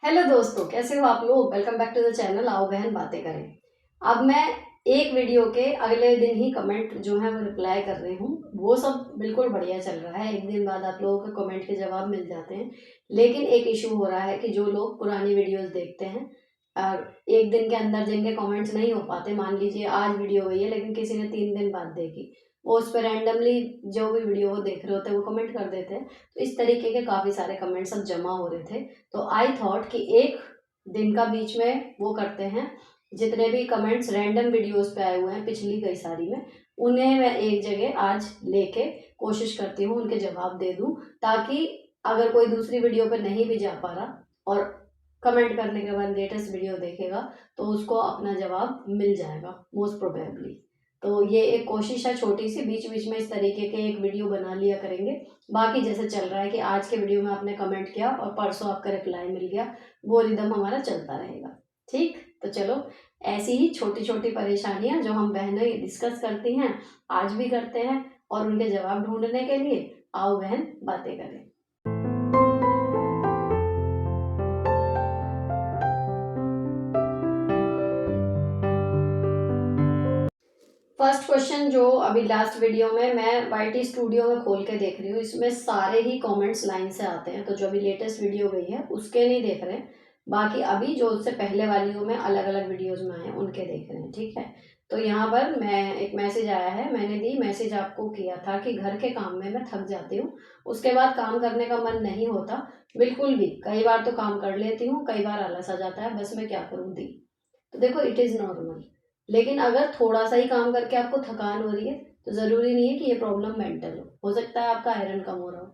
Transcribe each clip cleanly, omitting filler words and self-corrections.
Hello दोस्तों, कैसे हो आप लोग। Welcome back to the channel आओ बहन बातें करें। अब मैं एक वीडियो के अगले दिन ही कमेंट जो है वो रिप्लाई कर रही हूँ। वो सब बिल्कुल बढ़िया चल रहा है, एक दिन बाद आप लोगों के कमेंट के जवाब मिल जाते हैं। लेकिन एक इशू हो रहा है कि जो लोग पुरानी वीडियोस देखते हैं और एक दिन के अंदर जिनके कमेंट्स नहीं हो पाते, मान लीजिए आज वीडियो गई है लेकिन किसी ने 3 दिन बाद देखी, वो उस पर रैंडमली जो भी वीडियो वो देख रहे होते हैं वो कमेंट कर देते हैं। तो इस तरीके के काफ़ी सारे कमेंट्स अब जमा हो रहे थे। तो आई थॉट कि एक दिन का बीच में वो करते हैं, जितने भी कमेंट्स रैंडम वीडियोस पे आए हुए हैं पिछली कई सारी में, उन्हें मैं एक जगह आज लेके कोशिश करती हूँ उनके जवाब दे दूँ, ताकि अगर कोई दूसरी वीडियो पे नहीं भी जा पा रहा और कमेंट करने के बाद लेटेस्ट वीडियो देखेगा तो उसको अपना जवाब मिल जाएगा मोस्ट प्रोबेबली। तो ये एक कोशिश है छोटी सी, बीच बीच में इस तरीके के एक वीडियो बना लिया करेंगे। बाकी जैसे चल रहा है कि आज के वीडियो में आपने कमेंट किया और परसों आपका रिप्लाई मिल गया, वो रिदम हमारा चलता रहेगा। ठीक, तो चलो ऐसी ही छोटी छोटी परेशानियां जो हम बहनें डिस्कस करती हैं आज भी करते हैं, और उनके जवाब ढूंढने के लिए आओ बहन बातें करें। फर्स्ट क्वेश्चन जो अभी लास्ट वीडियो में मैं वाईटी स्टूडियो में खोल के देख रही हूँ, इसमें सारे ही कमेंट्स लाइन से आते हैं। तो जो अभी लेटेस्ट वीडियो गई है उसके नहीं देख रहे हैं, बाकी अभी जो उससे पहले वालियों में अलग अलग वीडियोस में आए हैं उनके देख रहे हैं। ठीक है, तो यहाँ पर मैं एक मैसेज आया है, मैंने दी मैसेज आपको किया था कि घर के काम में मैं थक जाती हूँ, उसके बाद काम करने का मन नहीं होता बिल्कुल भी। कई बार तो काम कर लेती हूँ, कई बार आलस आ जाता है, बस मैं क्या करूँ दी। तो देखो इट इज़ नॉर्मल, लेकिन अगर थोड़ा सा ही काम करके आपको थकान हो रही है तो ज़रूरी नहीं है कि ये प्रॉब्लम मेंटल हो सकता है आपका आयरन कम हो रहा हो।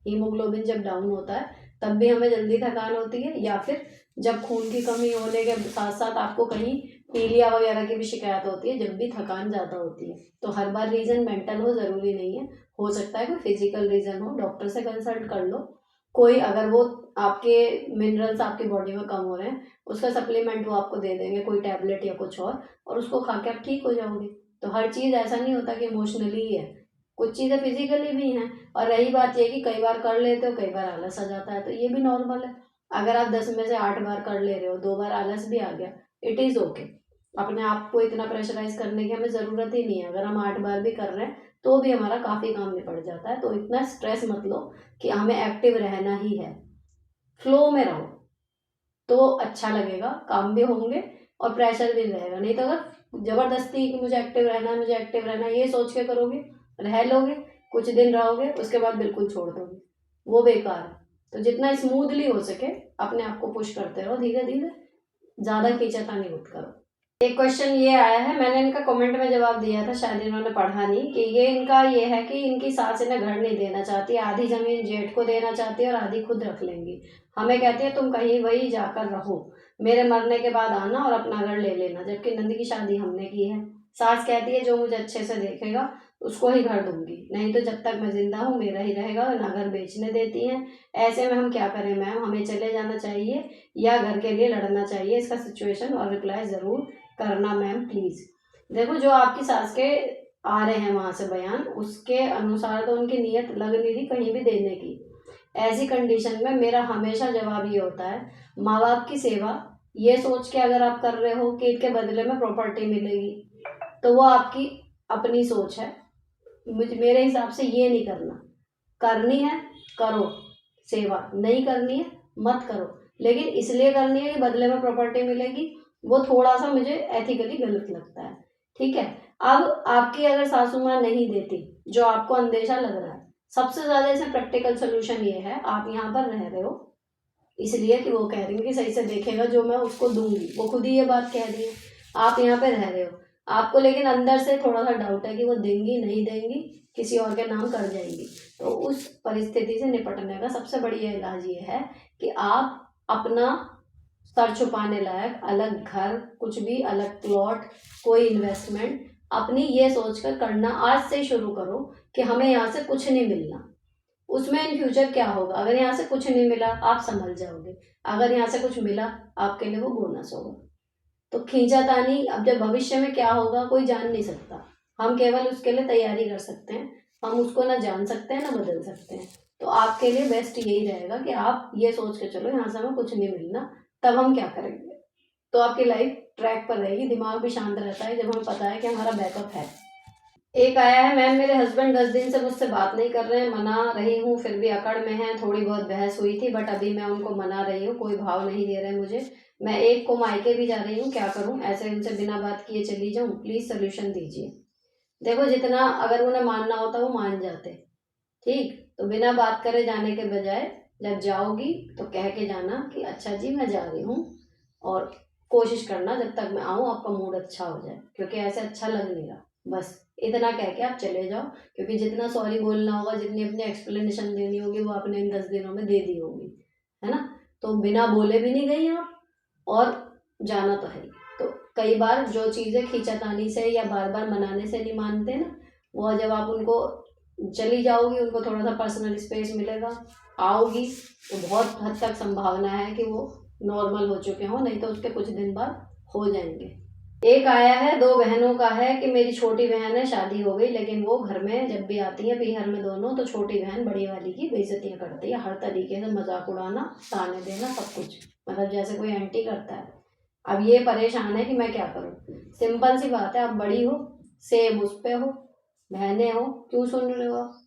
हीमोग्लोबिन जब डाउन होता है तब भी हमें जल्दी थकान होती है, या फिर जब खून की कमी होने के साथ साथ आपको कहीं पीलिया वगैरह की भी शिकायत होती है, जब भी थकान ज़्यादा होती है। तो हर बार रीज़न मेंटल हो ज़रूरी नहीं है, हो सकता है कोई फिजिकल रीज़न हो, डॉक्टर से कंसल्ट कर लो। कोई अगर वो आपके मिनरल्स आपकी बॉडी में कम हो रहे हैं, उसका सप्लीमेंट वो आपको दे देंगे, कोई टैबलेट या कुछ और उसको खा के आप ठीक हो जाओगे। तो हर चीज़ ऐसा नहीं होता कि इमोशनली ही है, कुछ चीज़ें फिजिकली भी हैं। और रही बात ये कि कई बार कर लेते हो, कई बार आलस आ जाता है, तो ये भी नॉर्मल है। अगर आप 10 में से 8 बार कर ले रहे हो, 2 बार आलस भी आ गया, इट इज़ ओके। अपने आप को इतना प्रेशराइज करने की हमें ज़रूरत ही नहीं है। अगर हम 8 बार भी कर रहे हैं तो भी हमारा काफ़ी काम निपट जाता है। तो इतना स्ट्रेस मत लो कि हमें एक्टिव रहना ही है, फ्लो में रहो तो अच्छा लगेगा, काम भी होंगे और प्रेशर भी रहेगा। नहीं तो अगर जबरदस्ती कि मुझे एक्टिव रहना है, मुझे एक्टिव रहना है, ये सोच के करोगे, रह लोगे, कुछ दिन रहोगे, उसके बाद बिल्कुल छोड़ दोगे, वो बेकार है। तो जितना स्मूथली हो सके अपने आप को पुश करते रहो धीरे धीरे, ज़्यादा खींचातानी मत करो। एक क्वेश्चन ये आया है, मैंने इनका कमेंट में जवाब दिया था, शायद इन्होंने पढ़ा नहीं, कि ये इनका ये है कि इनकी सास इन्हें घर नहीं देना चाहती, आधी जमीन जेठ को देना चाहती है और आधी खुद रख लेंगी। हमें कहती है तुम कहीं वही जाकर रहो, मेरे मरने के बाद आना और अपना घर ले लेना, जबकि नंदी की शादी हमने की है। सास कहती है जो मुझे अच्छे से देखेगा उसको ही घर दूंगी, नहीं तो जब तक मैं जिंदा हूँ मेरा ही रहेगा, ना घर बेचने देती हैं। ऐसे में हम क्या करें मैम, हमें चले जाना चाहिए या घर के लिए लड़ना चाहिए, इसका सिचुएशन और रिप्लाई ज़रूर करना मैम प्लीज़। देखो जो आपकी सास के आ रहे हैं वहाँ से बयान, उसके अनुसार तो उनकी नीयत लग नहीं रही कहीं भी देने की। ऐसी कंडीशन में मेरा हमेशा जवाब ये होता है, माँ बाप की सेवा ये सोच के अगर आप कर रहे हो कि इनके बदले में प्रॉपर्टी मिलेगी, तो वो आपकी अपनी सोच है। मेरे हिसाब से ये नहीं करना। करनी है करो सेवा, नहीं करनी है मत करो, लेकिन इसलिए करनी है कि बदले में प्रॉपर्टी मिलेगी, वो थोड़ा सा मुझे एथिकली गलत लगता है। ठीक है, अब आपकी अगर सासू माँ नहीं देती, जो आपको अंदेशा लग रहा है, सबसे ज्यादा इसमें प्रैक्टिकल सोल्यूशन ये है, आप यहाँ पर रह रहे हो इसलिए कि वो कह रही है कि सही से देखेगा जो मैं उसको दूंगी, वो खुद ही ये बात कह रही है। आप यहाँ पे रह रहे हो, आपको लेकिन अंदर से थोड़ा सा डाउट है कि वो देंगी नहीं देंगी, किसी और के नाम कर जाएंगी। तो उस परिस्थिति से निपटने का सबसे बढ़िया इलाज ये है कि आप अपना सर छुपाने लायक अलग घर, कुछ भी अलग प्लॉट, कोई इन्वेस्टमेंट अपनी ये सोचकर करना आज से ही शुरू करो कि हमें यहाँ से कुछ नहीं मिलना। उसमें इन फ्यूचर क्या होगा, अगर यहाँ से कुछ नहीं मिला आप संभल जाओगे, अगर यहाँ से कुछ मिला आपके लिए वो बोनस होगा। तो खींचातानी, अब जब भविष्य में क्या होगा कोई जान नहीं सकता, हम केवल उसके लिए तैयारी कर सकते हैं। हम उसको ना जान सकते हैं ना बदल सकते हैं। तो आपके लिए बेस्ट यही रहेगा कि आप ये सोच के चलो यहाँ से हमें कुछ नहीं मिलना, तब हम क्या करेंगे। तो आपकी लाइफ ट्रैक पर रहेगी, दिमाग भी शांत रहता है जब हमें पता है कि हमारा बैकअप है। एक आया है, मैम मेरे हस्बैंड 10 दिन से मुझसे बात नहीं कर रहे हैं, मना रही हूँ फिर भी अकड़ में हैं, थोड़ी बहुत बहस हुई थी बट अभी मैं उनको मना रही हूँ, कोई भाव नहीं दे रहे मुझे, मैं एक को मायके भी जा रही हूँ, क्या करूँ, ऐसे उनसे बिना बात किए चली जाऊँ, प्लीज सोल्यूशन दीजिए। देखो, जितना अगर उन्हें मानना होता वो मान जाते, ठीक, तो बिना बात करे जाने के बजाय जब जाओगी तो कह के जाना कि अच्छा जी मैं जा रही हूँ, और कोशिश करना जब तक मैं आऊँ आपका मूड अच्छा हो जाए, क्योंकि ऐसे अच्छा लग नहीं रहा, बस इतना कह के आप चले जाओ। क्योंकि जितना सॉरी बोलना होगा, जितनी अपनी एक्सप्लेनेशन देनी होगी, वो आपने इन 10 दिनों में दे दी होगी, है ना। तो बिना बोले भी नहीं गई आप, और जाना तो है ही। तो कई बार जो चीज़ें खींचातानी से या बार बार मनाने से नहीं मानते ना, वो जब आप उनको चली जाओगी, उनको थोड़ा सा पर्सनल स्पेस मिलेगा, आओगी तो बहुत हद तक संभावना है कि वो नॉर्मल हो चुके हों, नहीं तो उसके कुछ दिन बाद हो जाएंगे। एक आया है, 2 बहनों का है कि मेरी छोटी बहन है, शादी हो गई, लेकिन वो घर में जब भी आती है, पीहर में दोनों, तो छोटी बहन बड़ी वाली की बेइज्जतियाँ करती है, हर तरीके से मजाक उड़ाना, ताने देना, सब कुछ, मतलब जैसे कोई एंटी करता है। अब ये परेशान है कि मैं क्या करूँ। सिंपल सी बात है, आप बड़ी हो, सेम उस पे हो, बहनें हो, क्यों सुन रहे हो आप।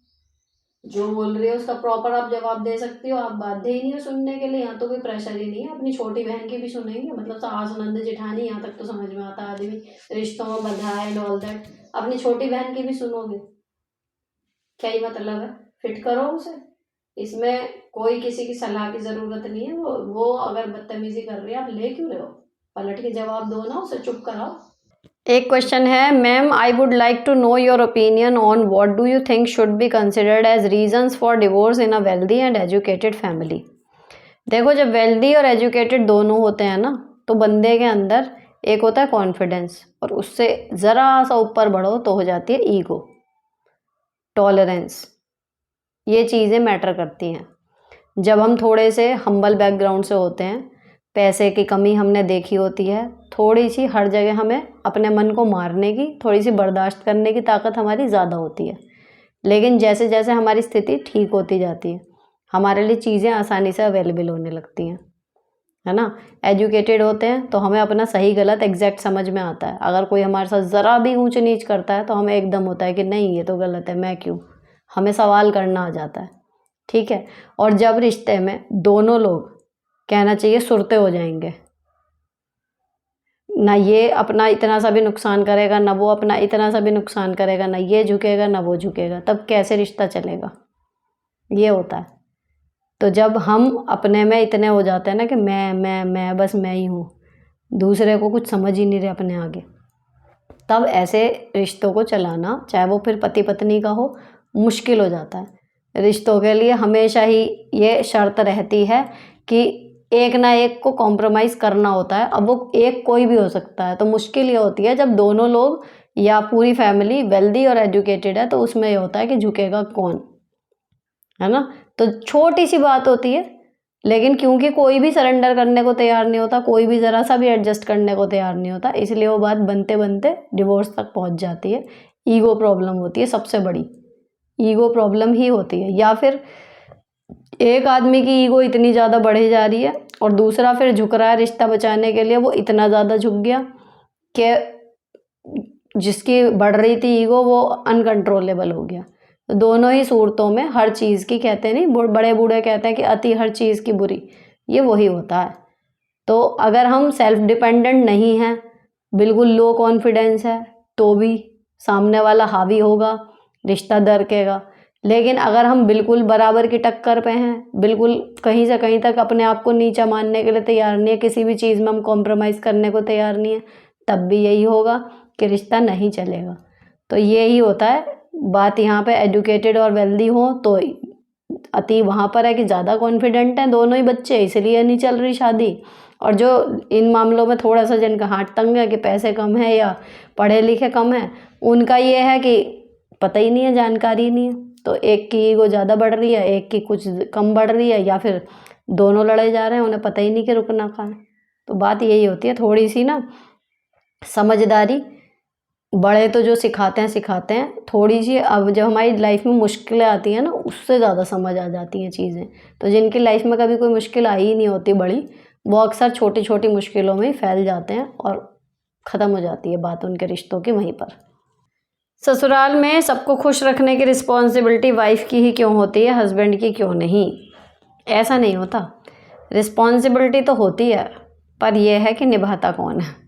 जो बोल रही हो उसका प्रॉपर आप जवाब दे सकती हो, आप बाध्य ही नहीं हो सुनने के लिए, यहाँ तो कोई प्रेशर ही नहीं है। अपनी छोटी बहन की भी सुनेंगे, मतलब सास नंद जेठानी, यहाँ तक तो समझ में आता है, आदमी रिश्तों में बंधा है एंड ऑल दैट, अपनी छोटी बहन की भी सुनोगे, क्या ही मतलब है। फिट करो उसे, इसमें कोई किसी की सलाह की जरूरत नहीं है। वो अगर बदतमीजी कर रही है, आप ले क्यों रहे हो, पलट के जवाब दो ना, उसे चुप कराओ। एक क्वेश्चन है, ma'am I would like to know your opinion on what do you think should be considered as reasons for divorce in a wealthy and educated family. देखो, जब वेल्दी और एजुकेटेड दोनों होते हैं ना, तो बंदे के अंदर एक होता है कॉन्फिडेंस, और उससे ज़रा सा ऊपर बढ़ो तो हो जाती है ईगो, टॉलरेंस, ये चीज़ें मैटर करती हैं। जब हम थोड़े से हम्बल बैकग्राउंड से होते हैं, पैसे की कमी हमने देखी होती है, थोड़ी सी हर जगह हमें अपने मन को मारने की, थोड़ी सी बर्दाश्त करने की ताकत हमारी ज़्यादा होती है। लेकिन जैसे जैसे हमारी स्थिति ठीक होती जाती है, हमारे लिए चीज़ें आसानी से अवेलेबल होने लगती हैं, है ना। एजुकेटेड होते हैं तो हमें अपना सही गलत एग्जैक्ट समझ में आता है। अगर कोई हमारे साथ ज़रा भी ऊंच नीच करता है तो हमें एकदम होता है कि नहीं, ये तो गलत है, मैं क्यों, हमें सवाल करना आ जाता है, ठीक है। और जब रिश्ते में दोनों लोग, कहना चाहिए, सुरते हो जाएंगे, ना ये अपना इतना सा भी नुकसान करेगा, ना वो अपना इतना सा भी नुकसान करेगा, ना ये झुकेगा ना वो झुकेगा, तब कैसे रिश्ता चलेगा, ये होता है। तो जब हम अपने में इतने हो जाते हैं ना कि मैं बस मैं ही हूँ, दूसरे को कुछ समझ ही नहीं रहे अपने आगे, तब ऐसे रिश्तों को चलाना, चाहे वो फिर पति पत्नी का हो, मुश्किल हो जाता है। रिश्तों के लिए हमेशा ही ये शर्त रहती है कि एक ना एक को कॉम्प्रोमाइज़ करना होता है। अब वो एक कोई भी हो सकता है, तो मुश्किल ये होती है जब दोनों लोग या पूरी फैमिली वेल्दी और एजुकेटेड है, तो उसमें ये होता है कि झुकेगा कौन, है ना। तो छोटी सी बात होती है, लेकिन क्योंकि कोई भी सरेंडर करने को तैयार नहीं होता, कोई भी ज़रा सा भी एडजस्ट करने को तैयार नहीं होता, इसलिए वो बात बनते बनते डिवोर्स तक पहुंच जाती है। ईगो प्रॉब्लम होती है, सबसे बड़ी ईगो प्रॉब्लम ही होती है। या फिर एक आदमी की ईगो इतनी ज़्यादा बढ़ी जा रही है और दूसरा फिर झुक रहा है रिश्ता बचाने के लिए, वो इतना ज़्यादा झुक गया कि जिसकी बढ़ रही थी ईगो, वो अनकंट्रोलेबल हो गया। तो दोनों ही सूरतों में हर चीज़ की, कहते नहीं, बड़े बूढ़े कहते हैं कि अति हर चीज़ की बुरी, ये वही होता है। तो अगर हम सेल्फ डिपेंडेंट नहीं हैं, बिल्कुल लो कॉन्फिडेंस है, तो भी सामने वाला हावी होगा, रिश्ता दरकेगा। लेकिन अगर हम बिल्कुल बराबर की टक्कर पे हैं, बिल्कुल कहीं से कहीं तक अपने आप को नीचा मानने के लिए तैयार नहीं है, किसी भी चीज़ में हम कॉम्प्रोमाइज़ करने को तैयार नहीं है, तब भी यही होगा कि रिश्ता नहीं चलेगा। तो यही होता है बात। यहाँ पे एजुकेटेड और वेल्दी हो तो अति वहाँ पर है कि ज़्यादा कॉन्फिडेंट हैं दोनों ही बच्चे, इसलिए नहीं चल रही शादी। और जो इन मामलों में थोड़ा सा जिनका हाथ तंग है कि पैसे कम है या पढ़े लिखे कम है, उनका ये है कि पता ही नहीं है, जानकारी नहीं है। तो एक की ईगो ज़्यादा बढ़ रही है, एक की कुछ कम बढ़ रही है, या फिर दोनों लड़े जा रहे हैं, उन्हें पता ही नहीं कि रुकना कहाँ है। तो बात यही होती है, थोड़ी सी ना समझदारी बड़े तो जो सिखाते हैं सिखाते हैं, थोड़ी सी अब जब हमारी लाइफ में मुश्किलें आती हैं ना, उससे ज़्यादा समझ आ जाती हैं चीज़ें। तो जिनकी लाइफ में कभी कोई मुश्किल आई ही नहीं होती बड़ी, वो अक्सर छोटी छोटी मुश्किलों में ही फैल जाते हैं और ख़त्म हो जाती है बात उनके रिश्तों की वहीं पर। ससुराल में सबको खुश रखने की रिस्पॉन्सिबिलिटी वाइफ की ही क्यों होती है, हस्बैंड की क्यों नहीं? ऐसा नहीं होता। रिस्पॉन्सिबिलिटी तो होती है, पर यह है कि निभाता कौन है।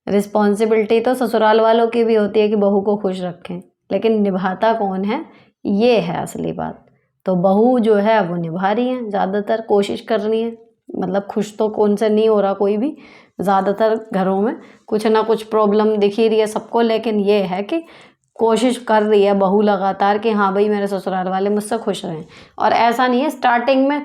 रिस्पॉन्सिबिलिटी तो ससुराल वालों की भी होती है कि बहू को खुश रखें, लेकिन निभाता कौन है, ये है असली बात। तो बहू जो है वो निभा रही है, ज़्यादातर कोशिश कर रही है। मतलब खुश तो कौन से नहीं हो रहा कोई भी, ज़्यादातर घरों में कुछ ना कुछ प्रॉब्लम दिख ही रही है सबको, लेकिन ये है कि कोशिश कर रही है बहू लगातार कि हाँ भाई मेरे ससुराल वाले मुझसे खुश रहें। और ऐसा नहीं है, स्टार्टिंग में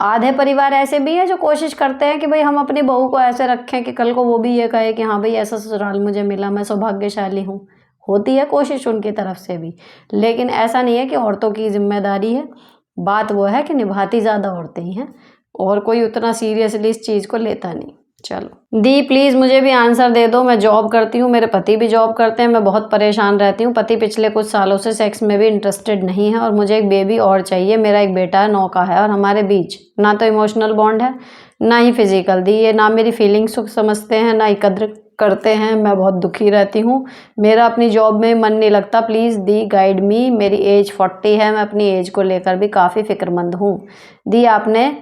आधे परिवार ऐसे भी हैं जो कोशिश करते हैं कि भाई हम अपनी बहू को ऐसे रखें कि कल को वो भी ये कहे कि हाँ भाई ऐसा ससुराल मुझे मिला, मैं सौभाग्यशाली हूँ। होती है कोशिश उनकी तरफ से भी, लेकिन ऐसा नहीं है कि औरतों की जिम्मेदारी है। बात वो है कि निभाती ज़्यादा औरतें ही हैं और कोई उतना सीरियसली इस चीज़ को लेता नहीं। चलो दी, प्लीज़ मुझे भी आंसर दे दो। मैं जॉब करती हूँ, मेरे पति भी जॉब करते हैं, मैं बहुत परेशान रहती हूँ। पति पिछले कुछ सालों से सेक्स में भी इंटरेस्टेड नहीं है और मुझे एक बेबी और चाहिए। मेरा एक बेटा है, 9 का है और हमारे बीच ना तो इमोशनल बॉन्ड है ना ही फिजिकल। दी ये ना मेरी फीलिंग्स को समझते हैं ना ही कद्र करते हैं। मैं बहुत दुखी रहती हूँ, मेरा अपनी जॉब में मन नहीं लगता। Please the guide me. मेरी एज 40 है, मैं अपनी एज को लेकर भी काफ़ी फिक्रमंद हूँ। दी आपने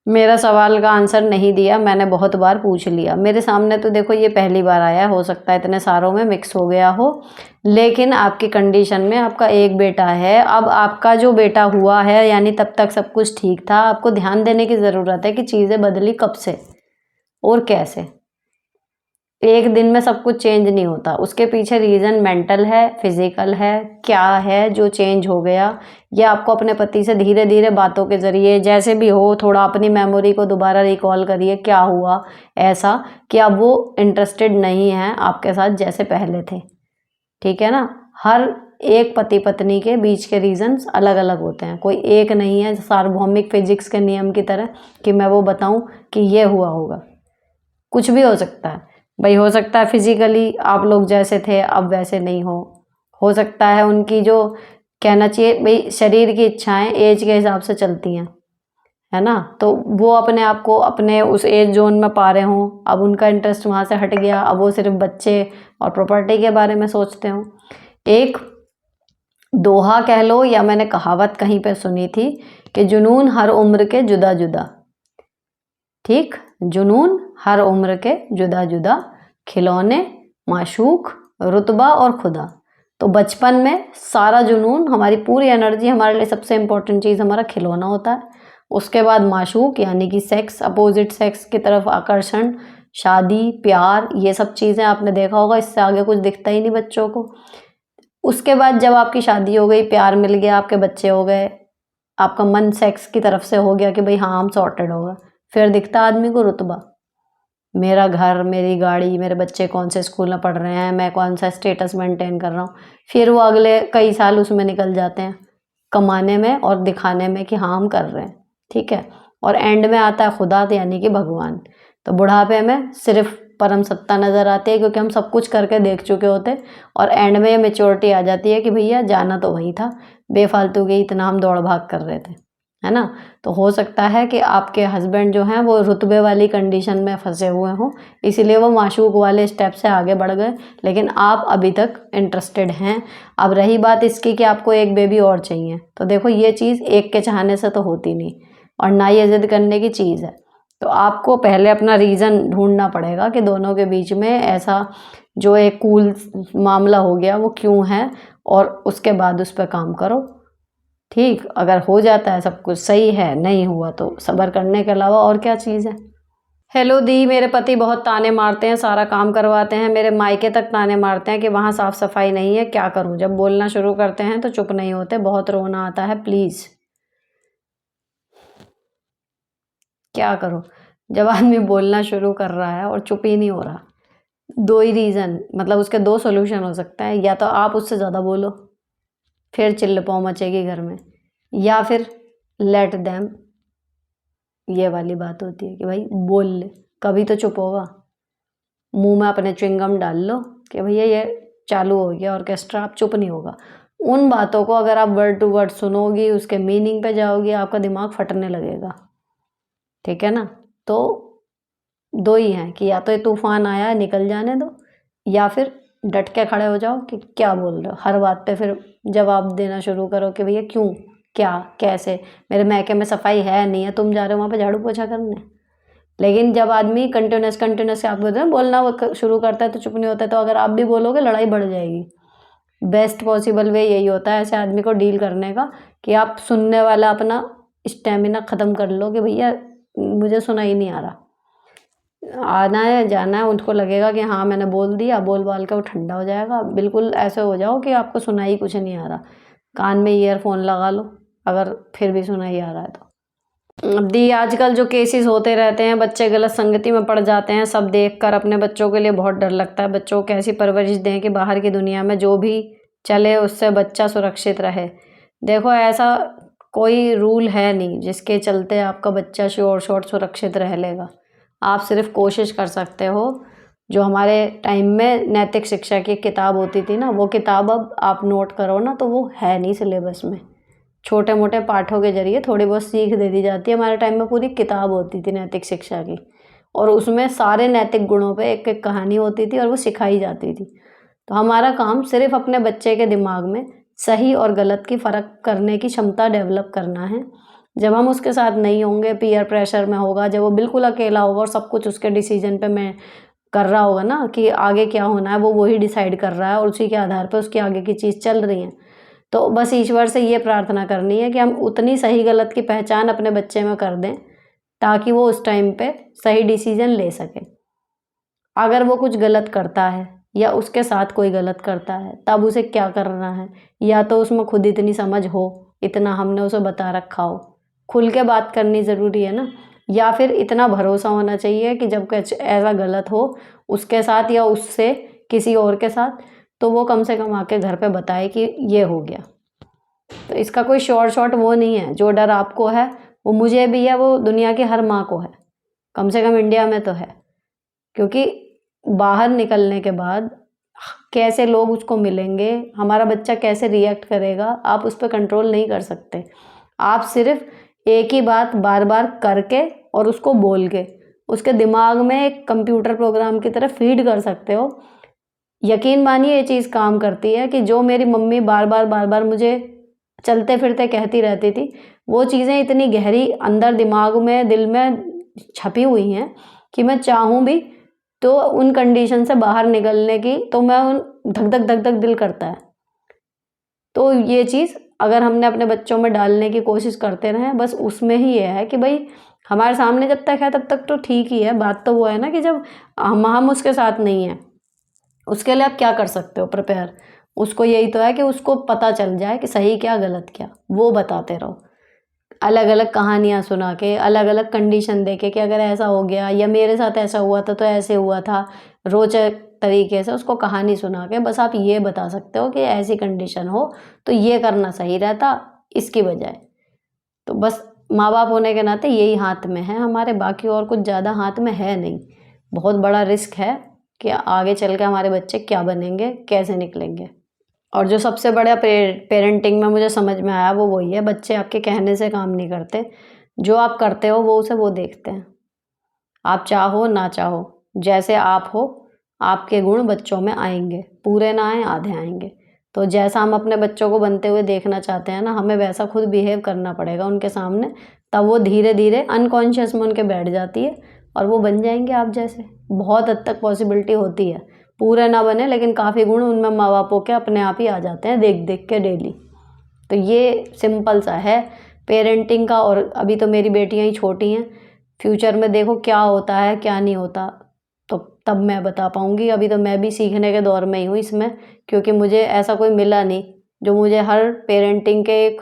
मेरा सवाल का आंसर नहीं दिया, मैंने बहुत बार पूछ लिया। मेरे सामने तो देखो ये पहली बार आया, हो सकता है इतने सारों में मिक्स हो गया हो, लेकिन आपकी कंडीशन में आपका एक बेटा है। अब आपका जो बेटा हुआ है यानी तब तक सब कुछ ठीक था, आपको ध्यान देने की ज़रूरत है कि चीज़ें बदली कब से और कैसे। एक दिन में सब कुछ चेंज नहीं होता, उसके पीछे रीज़न मेंटल है, फिजिकल है, क्या है जो चेंज हो गया। या आपको अपने पति से धीरे धीरे बातों के ज़रिए जैसे भी हो थोड़ा अपनी मेमोरी को दोबारा रिकॉल करिए, क्या हुआ ऐसा कि अब वो इंटरेस्टेड नहीं है आपके साथ जैसे पहले थे। ठीक है ना? हर एक पति पत्नी के बीच के रीजंस अलग अलग होते हैं, कोई एक नहीं है सार्वभौमिक फिजिक्स के नियम की तरह कि मैं वो बताऊं कि ये हुआ होगा। कुछ भी हो सकता है भाई, हो सकता है फिजिकली आप लोग जैसे थे अब वैसे नहीं हो सकता है उनकी जो कहना चाहिए भाई शरीर की इच्छाएं एज के हिसाब से चलती हैं, है ना? तो वो अपने आप को अपने उस एज जोन में पा रहे हों, अब उनका इंटरेस्ट वहाँ से हट गया, अब वो सिर्फ बच्चे और प्रॉपर्टी के बारे में सोचते हों। एक दोहा कह लो या मैंने कहावत कहीं पे सुनी थी कि जुनून हर उम्र के जुदा जुदा। ठीक, जुनून हर उम्र के जुदा जुदा, खिलौने, माशूक, रुतबा और खुदा। तो बचपन में सारा जुनून, हमारी पूरी एनर्जी, हमारे लिए सबसे इम्पोर्टेंट चीज़ हमारा खिलौना होता है। उसके बाद माशूक यानी कि सेक्स, अपोजिट सेक्स की तरफ आकर्षण, शादी, प्यार, ये सब चीज़ें आपने देखा होगा, इससे आगे कुछ दिखता ही नहीं बच्चों को। उसके बाद जब आपकी शादी हो गई, प्यार मिल गया, आपके बच्चे हो गए, आपका मन सेक्स की तरफ से हो गया कि भाई हाँ हम सॉर्टेड हो गए, फिर दिखता आदमी को रुतबा, मेरा घर, मेरी गाड़ी, मेरे बच्चे कौन से स्कूल में पढ़ रहे हैं, मैं कौन सा स्टेटस मेंटेन कर रहा हूँ। फिर वो अगले कई साल उसमें निकल जाते हैं कमाने में और दिखाने में कि हाँ हम कर रहे हैं। ठीक है, और एंड में आता है खुदा यानी कि भगवान। तो बुढ़ापे में सिर्फ परम सत्ता नज़र आती है क्योंकि हम सब कुछ करके देख चुके होते, और एंड में मेच्योरिटी आ जाती है कि भैया जाना तो वही था, बेफालतू के इतना हम दौड़ भाग कर रहे थे, है ना? तो हो सकता है कि आपके हस्बैंड जो हैं वो रुतबे वाली कंडीशन में फंसे हुए हों, इसीलिए वो माशूक वाले स्टेप से आगे बढ़ गए, लेकिन आप अभी तक इंटरेस्टेड हैं। अब रही बात इसकी कि आपको एक बेबी और चाहिए, तो देखो ये चीज़ एक के चाहने से तो होती नहीं और ना ये ज़िद करने की चीज़ है। तो आपको पहले अपना रीज़न ढूंढना पड़ेगा कि दोनों के बीच में ऐसा जो एक कूल मामला हो गया वो क्यों है, और उसके बाद उस पर काम करो। ठीक, अगर हो जाता है सब कुछ सही है, नहीं हुआ तो सब्र करने के अलावा और क्या चीज़ है। हेलो दी, मेरे पति बहुत ताने मारते हैं, सारा काम करवाते हैं, मेरे मायके तक ताने मारते हैं कि वहाँ साफ़ सफाई नहीं है, क्या करूँ? जब बोलना शुरू करते हैं तो चुप नहीं होते, बहुत रोना आता है, प्लीज़ क्या करो? जब आदमी बोलना शुरू कर रहा है और चुप ही नहीं हो रहा, दो ही रीज़न, मतलब उसके दो सॉल्यूशन हो सकता है, या तो आप उससे ज़्यादा बोलो फिर चिल्ल पौ मचेगी घर में, या फिर लेट देम, ये वाली बात होती है कि भाई बोल ले, कभी तो चुप होगा। मुंह में अपने च्युइंगम डाल लो कि भैया ये चालू हो गया ऑर्केस्ट्रा, आप चुप नहीं होगा। उन बातों को अगर आप वर्ड टू वर्ड सुनोगी, उसके मीनिंग पे जाओगी, आपका दिमाग फटने लगेगा, ठीक है ना। तो दो ही हैं कि या तो ये तूफान आया है निकल जाने दो, या फिर डट के खड़े हो जाओ कि क्या बोल रहे हो। हर बात पे फिर जवाब देना शुरू करो कि भैया क्यों, क्या, कैसे, मेरे मैके में सफाई है नहीं है, तुम जा रहे हो वहाँ पे झाड़ू पोछा करने। लेकिन जब आदमी कंटिन्यूस आप बोलते हैं बोलना वो शुरू करता है तो चुप नहीं होता है, तो अगर आप भी बोलोगे लड़ाई बढ़ जाएगी। बेस्ट पॉसिबल वे यही होता है ऐसे आदमी को डील करने का कि आप सुनने वाला अपना स्टेमिना ख़त्म कर लो कि भैया मुझे सुना ही नहीं आ रहा, आना है जाना है। उनको लगेगा कि हाँ मैंने बोल दिया, बोल बाल के वो ठंडा हो जाएगा। बिल्कुल ऐसे हो जाओ कि आपको सुनाई कुछ नहीं आ रहा, कान में ईयरफोन लगा लो अगर फिर भी सुनाई आ रहा है तो। अब दी आजकल जो केसेस होते रहते हैं, बच्चे गलत संगति में पड़ जाते हैं, सब देखकर अपने बच्चों के लिए बहुत डर लगता है। बच्चों को कैसी परवरिश दें कि बाहर की दुनिया में जो भी चले उससे बच्चा सुरक्षित रहे। देखो ऐसा कोई रूल है नहीं जिसके चलते आपका बच्चा श्योर शॉर्ट सुरक्षित रह लेगा। आप सिर्फ कोशिश कर सकते हो। जो हमारे टाइम में नैतिक शिक्षा की किताब होती थी ना, वो किताब अब आप नोट करो ना तो वो है नहीं सिलेबस में। छोटे मोटे पाठों के जरिए थोड़ी बहुत सीख दे दी जाती है। हमारे टाइम में पूरी किताब होती थी नैतिक शिक्षा की, और उसमें सारे नैतिक गुणों पे एक एक कहानी होती थी और वो सिखाई जाती थी। तो हमारा काम सिर्फ अपने बच्चे के दिमाग में सही और गलत की फ़र्क करने की क्षमता डेवलप करना है। जब हम उसके साथ नहीं होंगे, पीयर प्रेशर में होगा, जब वो बिल्कुल अकेला होगा और सब कुछ उसके डिसीजन पे मैं कर रहा होगा ना कि आगे क्या होना है, वो वही डिसाइड कर रहा है और उसी के आधार पर उसकी आगे की चीज़ चल रही है। तो बस ईश्वर से ये प्रार्थना करनी है कि हम उतनी सही गलत की पहचान अपने बच्चे में कर दें ताकि वो उस टाइम पे सही डिसीजन ले सके। अगर वो कुछ गलत करता है या उसके साथ कोई गलत करता है तब उसे क्या करना है, या तो उसमें खुद इतनी समझ हो, इतना हमने उसे बता रखा हो, खुल के बात करनी ज़रूरी है ना, या फिर इतना भरोसा होना चाहिए कि जब कुछ ऐसा गलत हो उसके साथ या उससे किसी और के साथ, तो वो कम से कम आके घर पे बताए कि ये हो गया। तो इसका कोई शॉर्ट वो नहीं है। जो डर आपको है वो मुझे भी है, वो दुनिया की हर माँ को है, कम से कम इंडिया में तो है। क्योंकि बाहर निकलने के बाद कैसे लोग उसको मिलेंगे, हमारा बच्चा कैसे रिएक्ट करेगा, आप उस पर कंट्रोल नहीं कर सकते। आप सिर्फ एक ही बात बार बार करके और उसको बोल के उसके दिमाग में एक कंप्यूटर प्रोग्राम की तरह फीड कर सकते हो। यकीन मानिए ये चीज़ काम करती है कि जो मेरी मम्मी बार बार मुझे चलते फिरते कहती रहती थी, वो चीज़ें इतनी गहरी अंदर दिमाग में, दिल में छपी हुई हैं कि मैं चाहूँ भी तो उन कंडीशन से बाहर निकलने की, तो मैं उन धक धक दिल करता है। तो ये चीज़ अगर हमने अपने बच्चों में डालने की कोशिश करते रहें, बस उसमें ही ये है कि भाई हमारे सामने जब तक है तब तक तो ठीक ही है। बात तो वो है ना कि जब हम उसके साथ नहीं हैं, उसके लिए आप क्या कर सकते हो प्रिपेयर। उसको यही तो है कि उसको पता चल जाए कि सही क्या गलत क्या, वो बताते रहो। अलग अलग कहानियाँ सुना के, अलग अलग कंडीशन दे के कि अगर ऐसा हो गया या मेरे साथ ऐसा हुआ था तो ऐसे हुआ था, रोचक तरीके से उसको कहानी सुना के बस आप ये बता सकते हो कि ऐसी कंडीशन हो तो ये करना सही रहता इसकी बजाय। तो बस माँ बाप होने के नाते यही हाथ में है हमारे, बाकी और कुछ ज़्यादा हाथ में है नहीं। बहुत बड़ा रिस्क है कि आगे चल के हमारे बच्चे क्या बनेंगे, कैसे निकलेंगे। और जो सबसे बड़ा पेरेंटिंग में मुझे समझ में आया वो वही है, बच्चे आपके कहने से काम नहीं करते, जो आप करते हो वो उसे वो देखते हैं। आप चाहो ना चाहो, जैसे आप हो आपके गुण बच्चों में आएंगे, पूरे ना आए आधे आएंगे। तो जैसा हम अपने बच्चों को बनते हुए देखना चाहते हैं ना, हमें वैसा खुद बिहेव करना पड़ेगा उनके सामने, तब वो धीरे धीरे अनकॉन्शियस में उनके बैठ जाती है और वो बन जाएंगे आप जैसे। बहुत हद तक पॉसिबिलिटी होती है, पूरे ना बने लेकिन काफ़ी गुण उनमें माँ बापों के अपने आप ही आ जाते हैं देख देख के डेली। तो ये सिंपल सा है पेरेंटिंग का। और अभी तो मेरी बेटियां ही छोटी हैं, फ्यूचर में देखो क्या होता है क्या नहीं होता, तो तब मैं बता पाऊँगी। अभी तो मैं भी सीखने के दौर में ही हूँ इसमें, क्योंकि मुझे ऐसा कोई मिला नहीं जो मुझे हर पेरेंटिंग के एक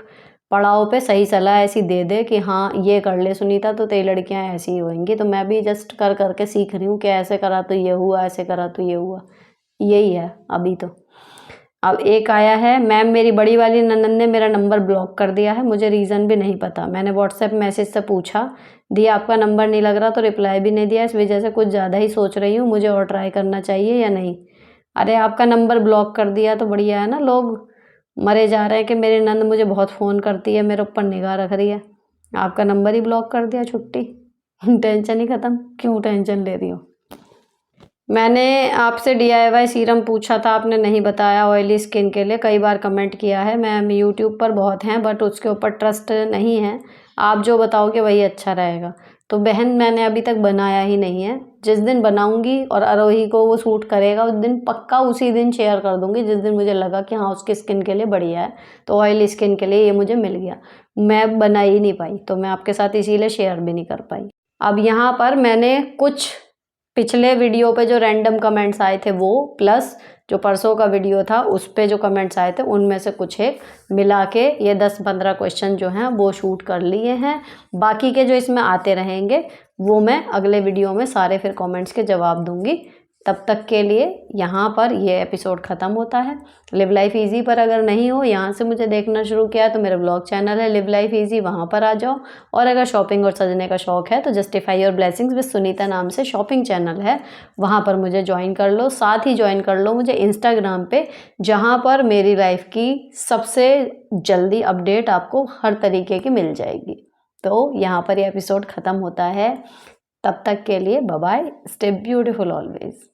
पड़ाव पे सही सलाह ऐसी दे दे कि हाँ ये कर ले सुनीता तो तेरी लड़कियाँ ऐसी ही होंगी। तो मैं भी जस्ट कर करके सीख रही हूँ कि ऐसे करा तो ये हुआ, ऐसे करा तो ये हुआ, यही है अभी तो। अब एक आया है, मैम मेरी बड़ी वाली ननद ने मेरा नंबर ब्लॉक कर दिया है, मुझे रीज़न भी नहीं पता। मैंने व्हाट्सएप मैसेज से पूछा, दिया आपका नंबर नहीं लग रहा तो रिप्लाई भी नहीं दिया, इस वजह से कुछ ज़्यादा ही सोच रही हूँ, मुझे और ट्राई करना चाहिए या नहीं? अरे आपका नंबर ब्लॉक कर दिया तो बढ़िया है ना, लोग मरे जा रहे हैं कि मेरी नंद मुझे बहुत फ़ोन करती है, मेरे ऊपर निगाह रख रही है। आपका नंबर ही ब्लॉक कर दिया, छुट्टी। टेंशन ही ख़त्म, क्यों टेंशन ले रही हो? मैंने आपसे डीआईवाई सीरम पूछा था, आपने नहीं बताया ऑयली स्किन के लिए, कई बार कमेंट किया है। मैम यूट्यूब पर बहुत हैं बट उसके ऊपर ट्रस्ट नहीं है, आप जो बताओगे वही अच्छा रहेगा। तो बहन मैंने अभी तक बनाया ही नहीं है, जिस दिन बनाऊंगी और आरोही को वो सूट करेगा उस दिन पक्का उसी दिन शेयर कर दूंगी, जिस दिन मुझे लगा कि हाँ उसकी स्किन के लिए बढ़िया है। तो ऑयली स्किन के लिए ये मुझे मिल गया, मैं बना ही नहीं पाई तो मैं आपके साथ इसीलिए शेयर भी नहीं कर पाई। अब यहाँ पर मैंने कुछ पिछले वीडियो पे जो रैंडम कमेंट्स आए थे वो, प्लस जो परसों का वीडियो था उस पे जो कमेंट्स आए थे उनमें से कुछ एक मिला के ये 10-15 क्वेश्चन जो हैं वो शूट कर लिए हैं। बाकी के जो इसमें आते रहेंगे वो मैं अगले वीडियो में सारे फिर कमेंट्स के जवाब दूंगी। तब तक के लिए यहाँ पर ये एपिसोड ख़त्म होता है। लिव लाइफ ईजी पर अगर नहीं हो, यहाँ से मुझे देखना शुरू किया है तो मेरा ब्लॉग चैनल है लिव लाइफ ईजी, वहाँ पर आ जाओ। और अगर शॉपिंग और सजने का शौक है तो justify your blessings with Sunita नाम से शॉपिंग चैनल है, वहाँ पर मुझे ज्वाइन कर लो। साथ ही ज्वाइन कर लो मुझे इंस्टाग्राम पे, जहाँ पर मेरी लाइफ की सबसे जल्दी अपडेट आपको हर तरीके की मिल जाएगी। तो यहाँ पर ये एपिसोड ख़त्म होता है, तब तक के लिए bye bye, stay beautiful always.